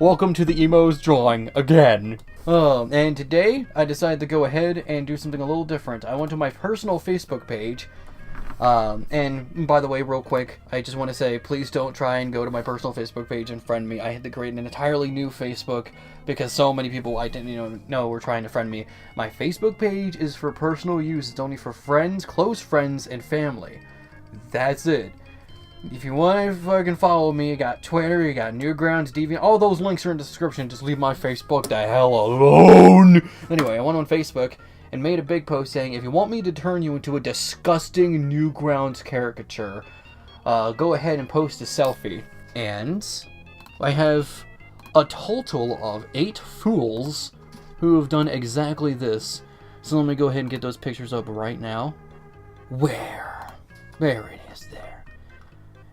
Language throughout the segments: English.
Welcome to the Emo's drawing again. And today I decided to go ahead and do something a little different. I went to my personal Facebook page. And by the way, real quick, I just want to say, please don't try and go to my personal Facebook page and friend me. I had to create an entirely new Facebook because so many people I didn't know were trying to friend me. My Facebook page is for personal use. It's only for friends, close friends, and family. That's it. If you want to fucking follow me, you got Twitter, you got Newgrounds, Deviant, all those links are in the description. Just leave my Facebook the hell alone. Anyway, I went on Facebook and made a big post saying, if you want me to turn you into a disgusting Newgrounds caricature, go ahead and post a selfie. And I have a total of 8 fools who have done exactly this. So let me go ahead and get those pictures up right now. Where? There it is there.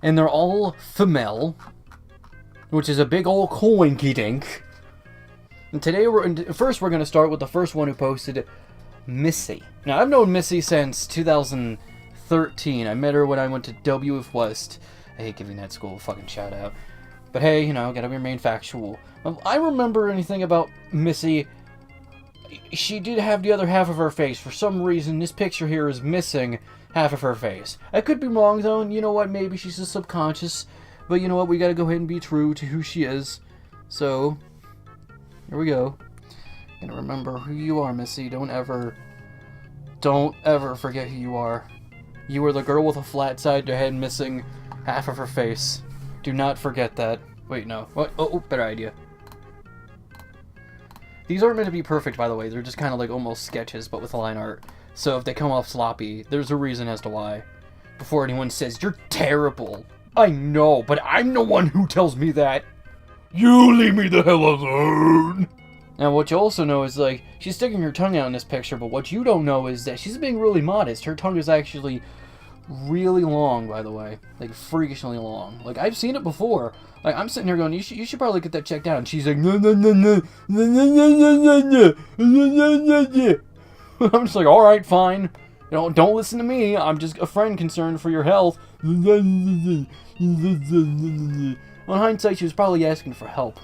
And they're all female, which is a big old coinky dink. And today we're going to start with the first one who posted, Missy. Now I've known Missy since 2013. I met her when I went to WF West. I hate giving that school a fucking shout out, but hey, gotta remain factual. If I remember anything about Missy, she did have the other half of her face. For some reason, this picture here is missing half of her face. I could be wrong though, and you know what, maybe she's just subconscious, but you know what, we gotta go ahead and be true to who she is. So, here we go. And remember who you are, Missy. Don't ever forget who you are. You are the girl with a flat side to head missing half of her face. Do not forget that. Wait, no. What? Oh, better idea. These aren't meant to be perfect, by the way. They're just kind of like almost sketches, but with line art. So if they come off sloppy, there's a reason as to why. Before anyone says, you're terrible. I know, but I'm the one who tells me that. You leave me the hell alone. Now what you also know is, like, she's sticking her tongue out in this picture, but what you don't know is that she's being really modest. Her tongue is actually really long, by the way. Like, freakishly long. Like, I've seen it before. Like, I'm sitting here going, you should probably get that checked out. And she's like, no, no, no, no, no, no, no, no, no, no, no, no. I'm just like, alright, fine. Don't listen to me. I'm just a friend concerned for your health. On hindsight, she was probably asking for help.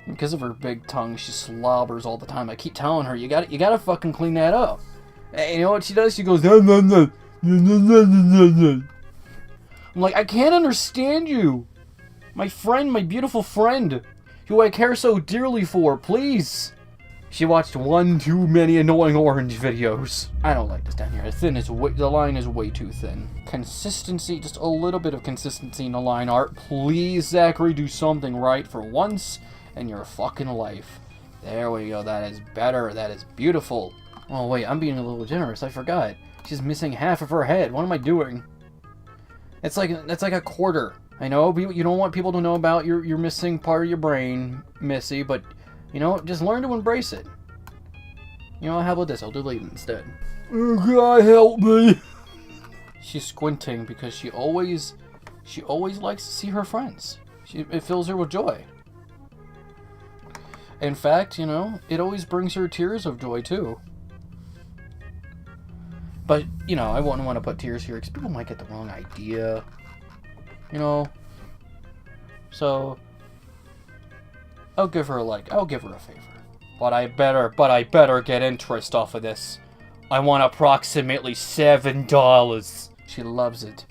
Because of her big tongue, she slobbers all the time. I keep telling her, you gotta fucking clean that up. And you know what she does? She goes, no, no, no, no, no, no, no, no. I'm like, I can't understand you. My friend, my beautiful friend, who I care so dearly for, please. She watched one too many annoying orange videos. I don't like this down here. The line is way too thin. Consistency, just a little bit of consistency in the line art. Please, Zachary, do something right for once in your fucking life. There we go. That is better. That is beautiful. Oh wait, I'm being a little generous. I forgot. She's missing half of her head. What am I doing? That's like a quarter. I know you don't want people to know about your missing part of your brain, Missy, but just learn to embrace it. How about this? I'll delete it instead. God help me. She's squinting because she always likes to see her friends. It fills her with joy. In fact, it always brings her tears of joy too. But, I wouldn't want to put tears here because people might get the wrong idea. So I'll give her a favor. But I better get interest off of this. I want approximately $7. She loves it.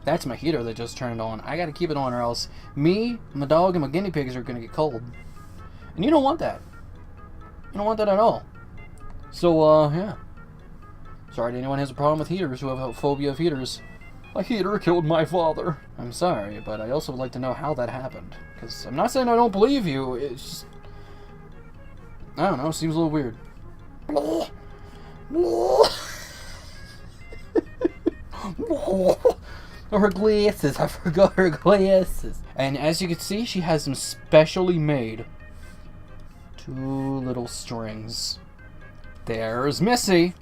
That's my heater that just turned on. I gotta keep it on or else me, my dog, and my guinea pigs are gonna get cold. And you don't want that. You don't want that at all. So, yeah. Sorry to anyone who has a problem with heaters, who have a phobia of heaters. A heater killed my father. I'm sorry, but I also would like to know how that happened. Because I'm not saying I don't believe you, it's just... I don't know, it seems a little weird. Her glasses, I forgot her glasses. And as you can see, she has them specially made. 2 little strings. There's Missy.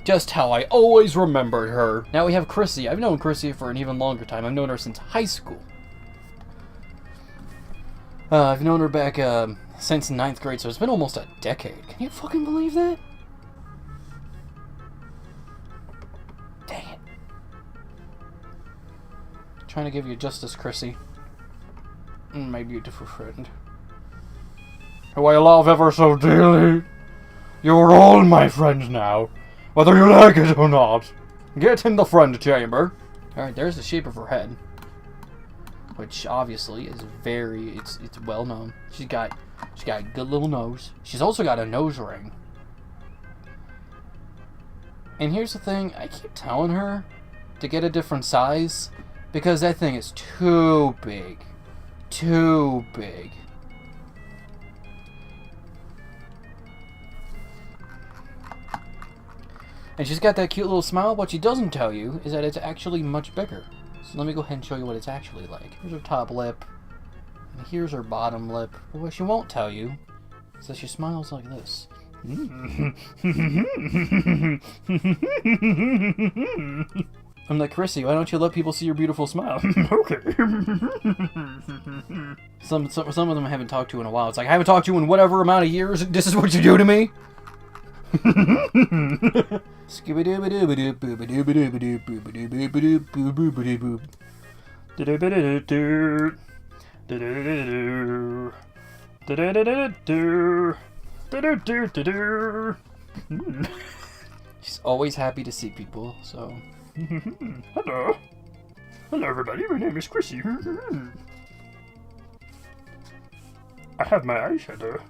Just how I always remembered her. Now we have Chrissy. I've known Chrissy for an even longer time. I've known her since high school. I've known her back since 9th grade, so it's been almost a decade. Can you fucking believe that? Dang it. trying to give you justice, Chrissy. My beautiful friend. Who I love ever so dearly. You're all my friends now, whether you like it or not. Get in the friend chamber. Alright, there's the shape of her head. Which obviously is it's well known. She's got a good little nose. She's also got a nose ring. And here's the thing, I keep telling her to get a different size because that thing is too big. Too big. And she's got that cute little smile. What she doesn't tell you is that it's actually much bigger. So let me go ahead and show you what it's actually like. Here's her top lip. And here's her bottom lip. But what she won't tell you is that she smiles like this. I'm like, Chrissy, why don't you let people see your beautiful smile? Okay. Some of them I haven't talked to in a while. It's like, I haven't talked to you in whatever amount of years. This is what you do to me? She's always happy to see people, so. Hello. Hello, everybody. My name is Chrissy. I have my eyeshadow.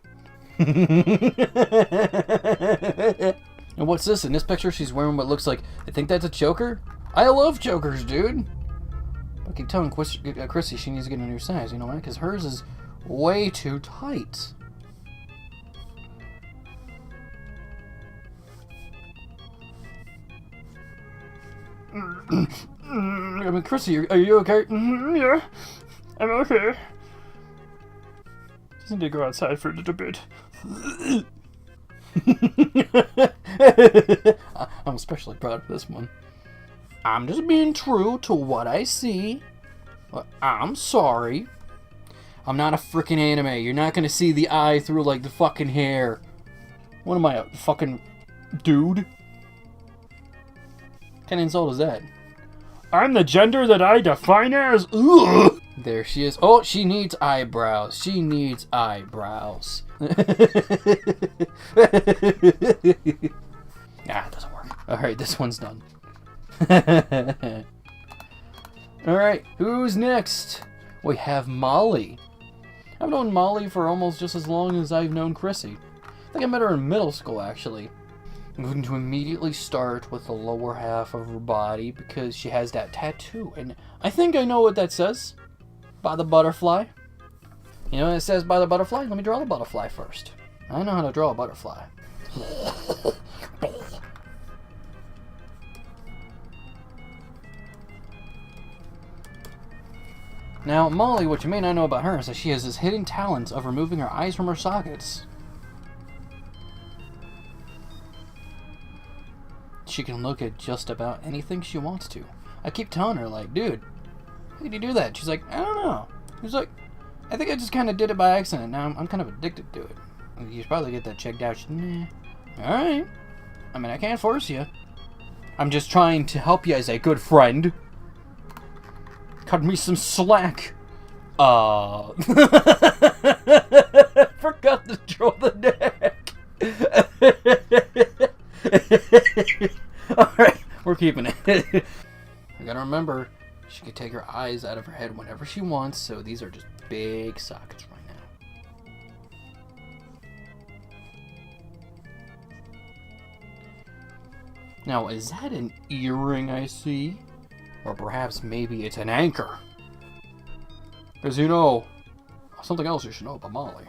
And what's this? In this picture, she's wearing what looks like... I think that's a choker? I love chokers, dude! I keep telling Chrissy she needs to get a new size. You know why? Because hers is way too tight. I mean, Chrissy, are you okay? Yeah, I'm okay. Just need to go outside for a little bit. I'm especially proud of this one. I'm just being true to what I see. I'm sorry. I'm not a freaking anime. You're not gonna see the eye through like the fucking hair. What am I, a fucking dude? What kind of insult is that? I'm the gender that I define as. Ugh. There she is. Oh, she needs eyebrows. She needs eyebrows. Nah, it doesn't work. Alright, this one's done. Alright, who's next? We have Molly. I've known Molly for almost just as long as I've known Chrissy. I think I met her in middle school, actually. I'm going to immediately start with the lower half of her body because she has that tattoo. And I think I know what that says. By the butterfly. You know what it says by the butterfly? Let me draw the butterfly first. I know how to draw a butterfly. Now, Molly, what you may not know about her is that she has this hidden talent of removing her eyes from her sockets. She can look at just about anything she wants to. I keep telling her, like, dude, how did you do that? She's like, I don't know. She's like, I think I just kind of did it by accident. Now I'm kind of addicted to it. You should probably get that checked out. She's, nah. Alright. I mean, I can't force you. I'm just trying to help you as a good friend. Cut me some slack. Forgot to draw the neck. Alright, we're keeping it. I gotta remember, she can take her eyes out of her head whenever she wants, so these are just big sockets right now. Now, is that an earring I see? Or perhaps maybe it's an anchor? Because you know, something else you should know about Molly.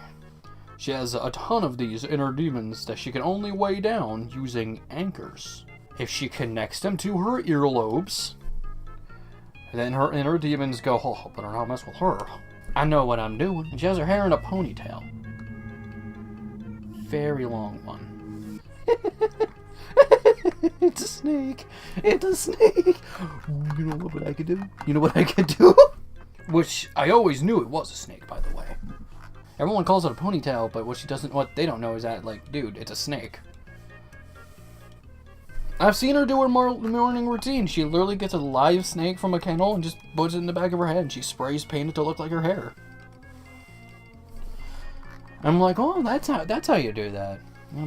She has a ton of these inner demons that she can only weigh down using anchors. If she connects them to her earlobes, then her inner demons go, oh, better not mess with her. I know what I'm doing. And she has her hair in a ponytail. Very long one. It's a snake. It's a snake. You know what I could do? You know what I could do? Which, I always knew it was a snake, by the way. Everyone calls it a ponytail, but what they don't know is that, like, dude, it's a snake. I've seen her do her morning routine. She literally gets a live snake from a kennel and just puts it in the back of her head, and she sprays paint it to look like her hair. I'm like, oh, that's how you do that.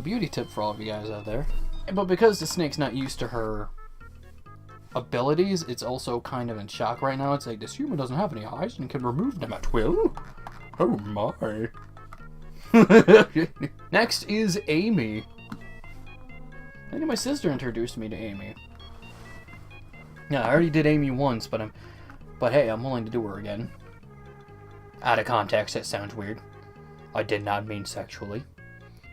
Beauty tip for all of you guys out there. But because the snake's not used to her abilities, it's also kind of in shock right now. It's like, this human doesn't have any eyes and can remove them at will. Oh my. Next is Amy. I think my sister introduced me to Amy. Yeah, I already did Amy once, but hey, I'm willing to do her again. Out of context, that sounds weird. I did not mean sexually.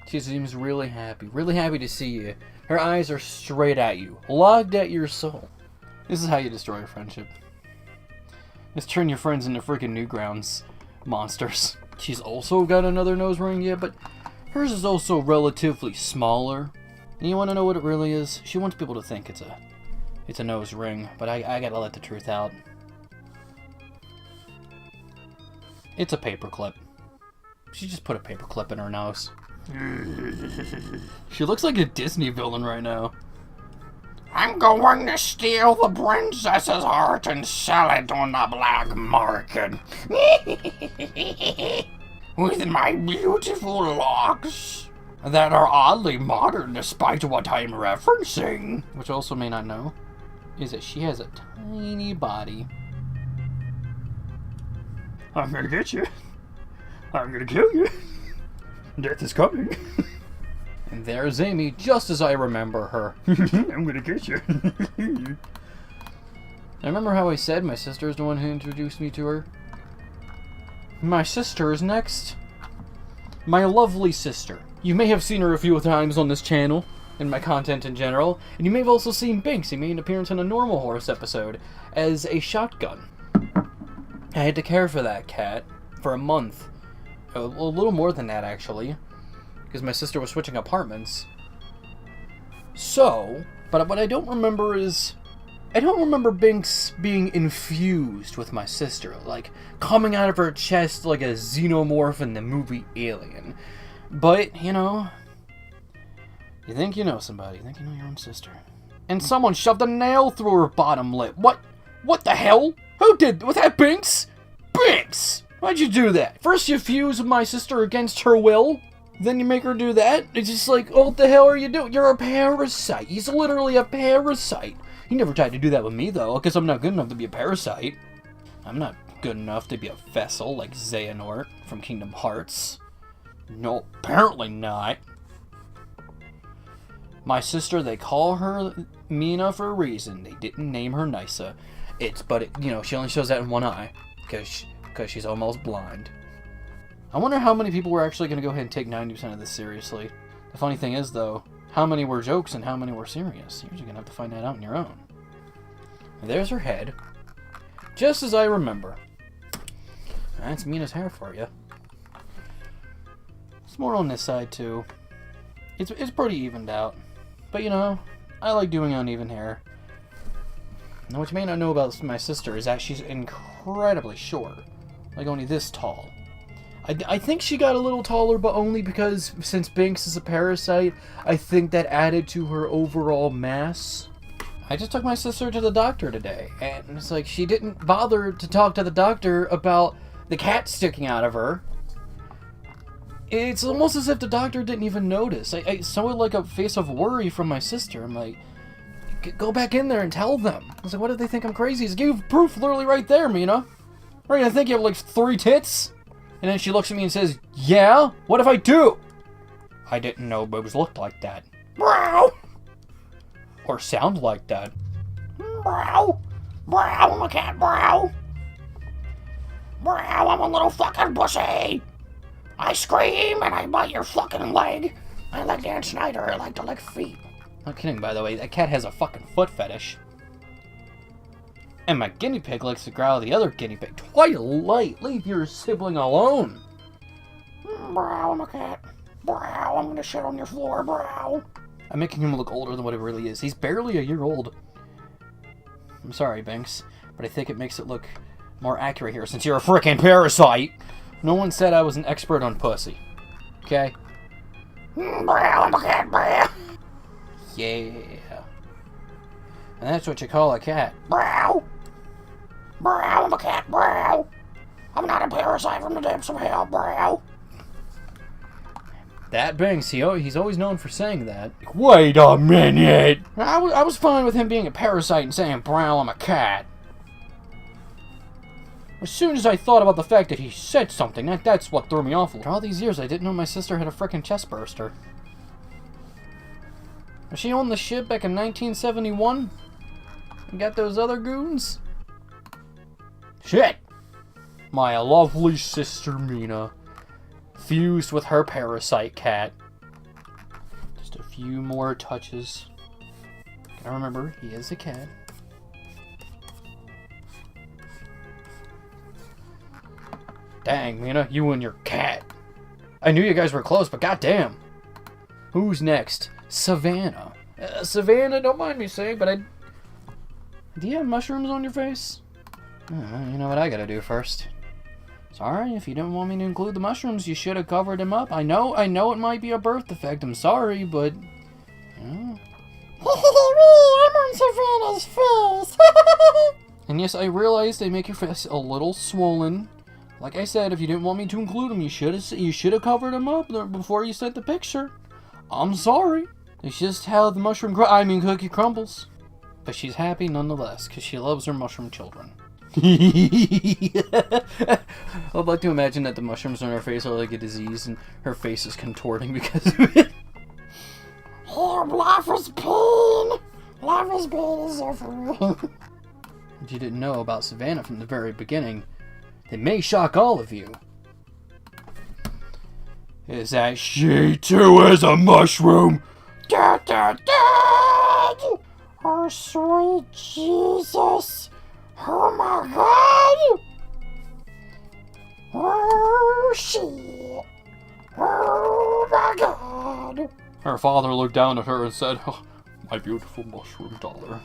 She seems really happy to see you. Her eyes are straight at you, logged at your soul. This is how you destroy a friendship. Just turn your friends into freaking Newgrounds monsters. She's also got another nose ring, yeah, but hers is also relatively smaller. And you want to know what it really is? She wants people to think it's a nose ring, but I gotta let the truth out. It's a paperclip. She just put a paperclip in her nose. She looks like a Disney villain right now. I'm going to steal the princess's heart and sell it on the black market. With my beautiful locks that are oddly modern despite what I'm referencing. Which also may not know is that she has a tiny body. I'm gonna get you. I'm gonna kill you. Death is coming. And there's Amy, just as I remember her. I'm gonna get you. I remember how I said my sister is the one who introduced me to her. My sister is next. My lovely sister. You may have seen her a few times on this channel, in my content in general, and you may have also seen Binks. He made an appearance in a Normal Horse episode as a shotgun. I had to care for that cat for a month. A little more than that, actually, because my sister was switching apartments. So, but what I don't remember is, I don't remember Binks being infused with my sister, like coming out of her chest like a xenomorph in the movie Alien. But, you know, you think you know somebody, you think you know your own sister. And someone shoved a nail through her bottom lip. What the hell? Who did? Was that Binks? Binks! Why'd you do that? First you fuse my sister against her will, then you make her do that? It's just like, oh, what the hell are you doing? You're a parasite. He's literally a parasite. He never tried to do that with me, though, because I'm not good enough to be a parasite. I'm not good enough to be a vessel like Xehanort from Kingdom Hearts. No, apparently not. My sister, they call her Mina for a reason. They didn't name her Nysa. She only shows that in one eye, because she's almost blind. I wonder how many people were actually going to go ahead and take 90% of this seriously. The funny thing is, though, how many were jokes and how many were serious? You're just going to have to find that out on your own. And there's her head. Just as I remember. That's Mina's hair for you. It's more on this side, too. It's pretty evened out. But, you know, I like doing uneven hair. Now, what you may not know about my sister is that she's incredibly short. Like, only this tall. I think she got a little taller, but only because, since Binks is a parasite, I think that added to her overall mass. I just took my sister to the doctor today, and it's like, she didn't bother to talk to the doctor about the cat sticking out of her. It's almost as if the doctor didn't even notice. I saw like a face of worry from my sister. I'm like, go back in there and tell them. I was like, what did they think I'm crazy? He's giving proof literally right there, Mina. Right, I think you have like 3 tits? And then she looks at me and says, yeah? What if I do? I didn't know boobs looked like that. Brow! Or sound like that. Brow! Brow, I'm a cat, brow! Brow, I'm a little fucking pussy! I scream and I bite your fucking leg. I like Dan Schneider, I like to lick feet. Not kidding, by the way, that cat has a fucking foot fetish. And my guinea pig likes to growl at the other guinea pig. Twilight, leave your sibling alone. Brow, I'm a cat. Brow, I'm gonna shit on your floor, brow. I'm making him look older than what he really is. He's barely a year old. I'm sorry, Binks, but I think it makes it look more accurate here since you're a frickin' parasite. No one said I was an expert on pussy. Okay? Brow, I'm a cat, brow. Yeah. And that's what you call a cat. Brow. Brow, I'm a cat, brow. I'm not a parasite from the depths of hell, brow. That Banks, he's always known for saying that. Wait a minute! I was fine with him being a parasite and saying, brow, I'm a cat. As soon as I thought about the fact that he said something, that's what threw me off. For all these years, I didn't know my sister had a frickin' chest burster. Was she on the ship back in 1971? And got those other goons? Shit! My lovely sister Mina. Fused with her parasite cat. Just a few more touches. Gotta remember, he is a cat. Dang, Mina, you and your cat. I knew you guys were close, but goddamn. Who's next? Savannah. Savannah, don't mind me saying, but do you have mushrooms on your face? You know what I gotta do first. Sorry, if you didn't want me to include the mushrooms, you should have covered them up. I know it might be a birth defect. I'm sorry, but... I'm on Savannah's face. And yes, I realize they make your face a little swollen. Like I said, if you didn't want me to include them, you should have covered them up before you sent the picture. I'm sorry. It's just how the cookie crumbles. But she's happy nonetheless, because she loves her mushroom children. I'd like to imagine that the mushrooms on her face are like a disease and her face is contorting because of it. Life is pain. Life is pain is suffering. What you didn't know about Savannah from the very beginning, that may shock all of you, is that she too is a mushroom. Da, da, da. Oh, sweet Jesus. Oh my God! Oh shit! Oh my God! Her father looked down at her and said, oh, my beautiful mushroom daughter.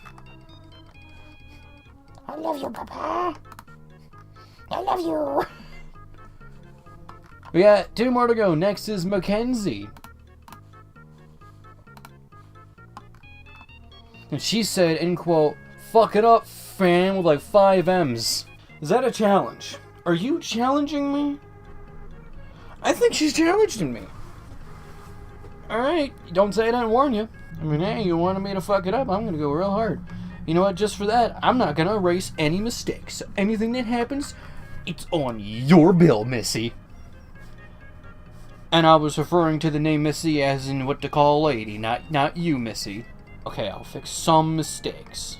I love you, Papa. I love you. We got 2 more to go. Next is Mackenzie. And she said, in quote, fuck it up, fam, with like 5 M's. Is that a challenge? Are you challenging me? I think she's challenging me. Alright, don't say I didn't warn you. I mean, hey, you wanted me to fuck it up, I'm gonna go real hard. You know what, just for that, I'm not gonna erase any mistakes. So anything that happens, it's on your bill, Missy. And I was referring to the name Missy as in what to call a lady, not you, Missy. Okay, I'll fix some mistakes.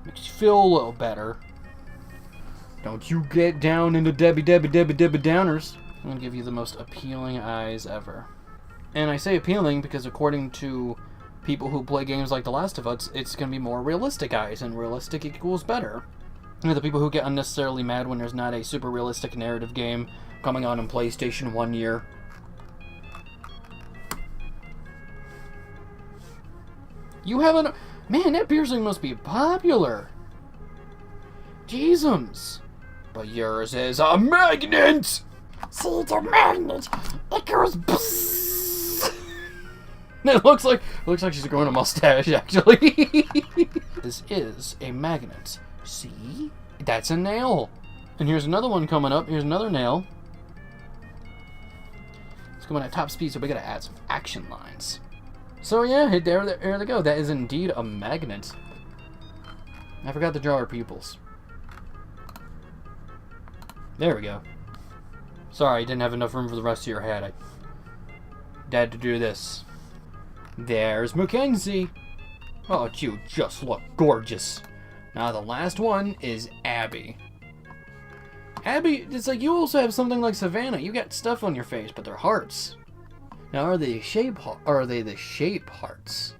Makes you feel a little better. Don't you get down into Debbie Downers. I'm gonna give you the most appealing eyes ever. And I say appealing because according to people who play games like The Last of Us, it's gonna be more realistic eyes, and realistic equals better. You know, the people who get unnecessarily mad when there's not a super realistic narrative game coming on in PlayStation 1 year. You haven't... Man, that piercing must be popular. Jeezums. But yours is a magnet! See, it's a magnet. It goes bzzz. It looks like she's growing a mustache, actually. This is a magnet. See? That's a nail. And here's another one coming up. Here's another nail. It's going at top speed, so we gotta add some action lines. So yeah, there they go. That is indeed a magnet. I forgot to draw her pupils. There we go. Sorry, I didn't have enough room for the rest of your head. I had to do this. There's Mackenzie. Oh, you just look gorgeous. Now the last one is Abby. Abby, it's like you also have something like Savannah. You got stuff on your face, but they're hearts. Now, are they the shape hearts?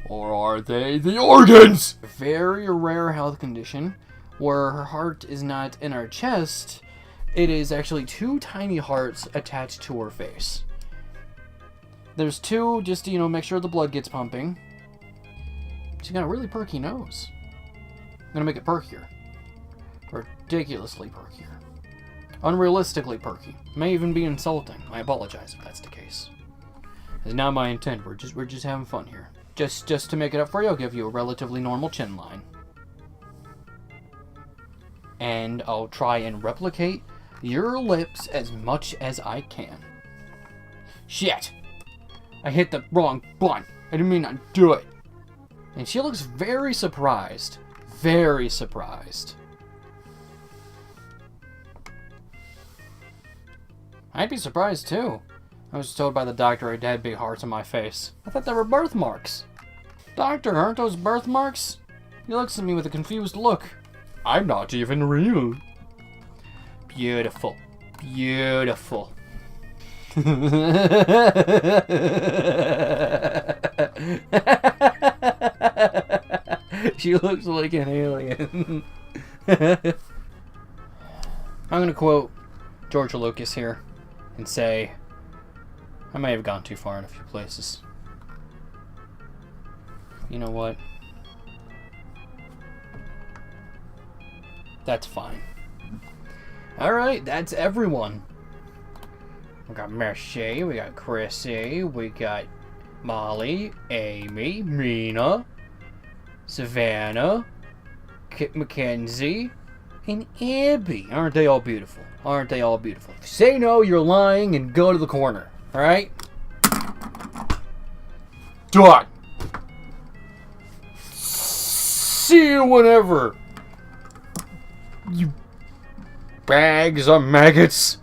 Or are they the organs? Very rare health condition where her heart is not in her chest. It is actually 2 tiny hearts attached to her face. There's 2 just to, make sure the blood gets pumping. She's got a really perky nose. I'm gonna make it perkier. Ridiculously perkier. Unrealistically perky. May even be insulting. I apologize if that's the case. It's not my intent. We're just having fun here. Just to make it up for you, I'll give you a relatively normal chin line. And I'll try and replicate your lips as much as I can. Shit! I hit the wrong button. I didn't mean to do it. And she looks very surprised. Very surprised. I'd be surprised too. I was told by the doctor I had big hearts on my face. I thought they were birthmarks. Doctor, aren't those birthmarks? He looks at me with a confused look. I'm not even real. Beautiful. Beautiful. She looks like an alien. I'm gonna quote George Lucas here and say, I may have gone too far in a few places. You know what? That's fine. Alright, that's everyone. We got Mercy, we got Chrissy, we got Molly, Amy, Mina, Savannah, Kit Mackenzie, and Abby. Aren't they all beautiful? Aren't they all beautiful? If you say no, you're lying, and go to the corner. Alright? Done! See you whenever! You bags of maggots!